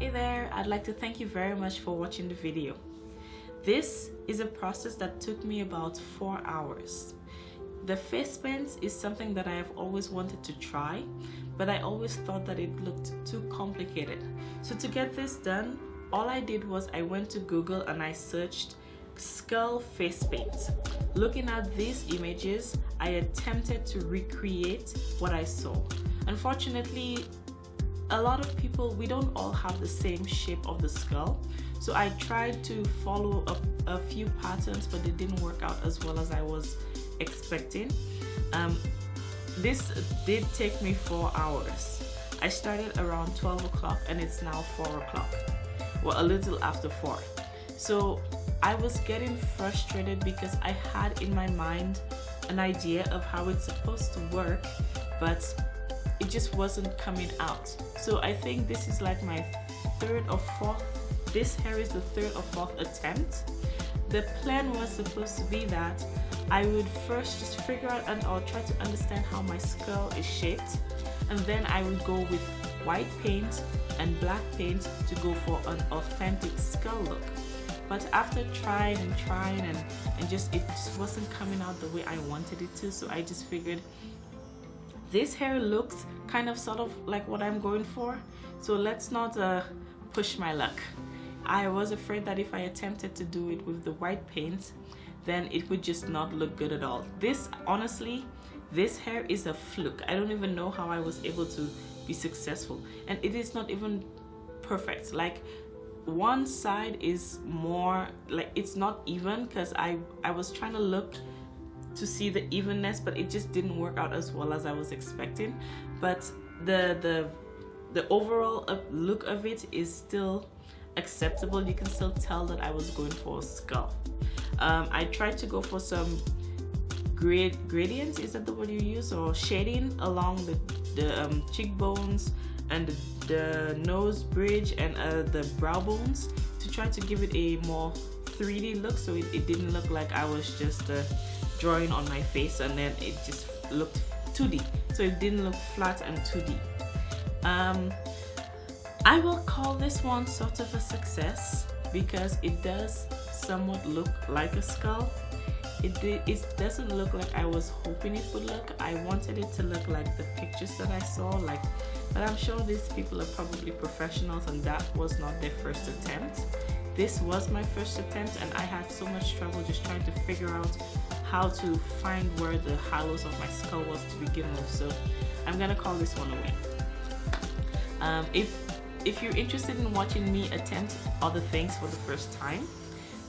Hey there, I'd like to thank you very much for watching the video. This is a process that took me about 4 hours. The face paint is something that I have always wanted to try, but I always thought that it looked too complicated. So to get this done, all I did was I went to Google and I searched skull face paint. Looking at these images, I attempted to recreate what I saw. Unfortunately, a lot of people, we don't all have the same shape of the skull. So I tried to follow a few patterns, but it didn't work out as well as I was expecting. This did take me 4 hours. I started around 12 o'clock and it's now 4 o'clock. Well, a little after 4. So I was getting frustrated because I had in my mind an idea of how it's supposed to work, but it just wasn't coming out. So I think this is like my third or fourth, this hair is the third or fourth attempt. The plan was supposed to be that I would first just figure out and I'll try to understand how my skull is shaped, and then I would go with white paint and black paint to go for an authentic skull look. But after trying and it just wasn't coming out the way I wanted it to, so I just figured this hair looks kind of sort of like what I'm going for, so let's not push my luck. I was afraid that if I attempted to do it with the white paint, then it would just not look good at all. Honestly, this hair is a fluke. I don't even know how I was able to be successful, and it is not even perfect. Like, one side is more like, it's not even, because I was trying to look to see the evenness, but it just didn't work out as well as I was expecting. But the overall look of it is still acceptable. You can still tell that I was going for a skull. I tried to go for some gradients, is that the word you use, or shading along the cheekbones and the nose bridge and the brow bones to try to give it a more 3D look, so it didn't look like I was just drawing on my face and then it just looked 2D, so it didn't look flat and 2D. I will call this one sort of a success because it does somewhat look like a skull. It doesn't look like I was hoping it would look. I wanted it to look like the pictures that I saw, but I'm sure these people are probably professionals and that was not their first attempt. This was my first attempt and I had so much trouble just trying to figure out how to find where the hollows of my skull was to begin with, so I'm gonna call this one a win. If you're interested in watching me attempt other things for the first time,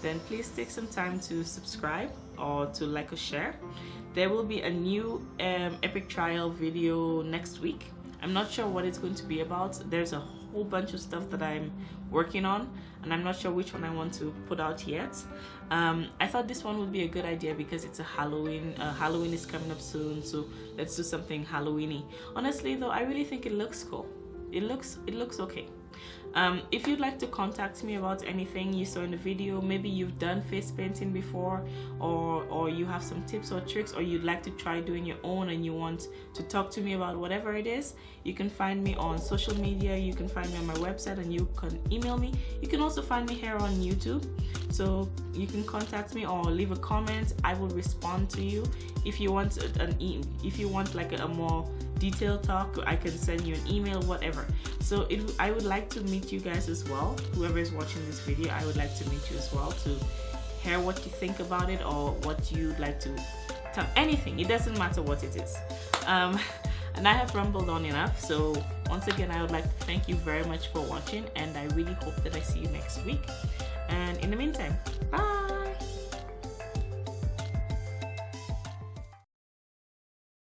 then please take some time to subscribe or to like or share. There will be a new epic trial video next week. I'm not sure what it's going to be about. There's a whole bunch of stuff that I'm working on and I'm not sure which one I want to put out yet. I thought this one would be a good idea because it's a Halloween. Halloween is coming up soon, so let's do something Halloweeny. Honestly though, I really think it looks cool. It looks okay. If you'd like to contact me about anything you saw in the video, maybe you've done face painting before, or you have some tips or tricks, or you'd like to try doing your own and you want to talk to me about whatever it is, you can find me on social media, you can find me on my website, and you can email me. You can also find me here on YouTube, so you can contact me or leave a comment. I will respond to you. If you want like a more detailed talk, I can send you an email, whatever. So I would like to meet you guys as well. Whoever is watching this video, I would like to meet you as well to hear what you think about it or what you'd like to tell. Anything, it doesn't matter what it is. And I have rambled on enough, so once again I would like to thank you very much for watching, and I really hope that I see you next week. And in the meantime, bye.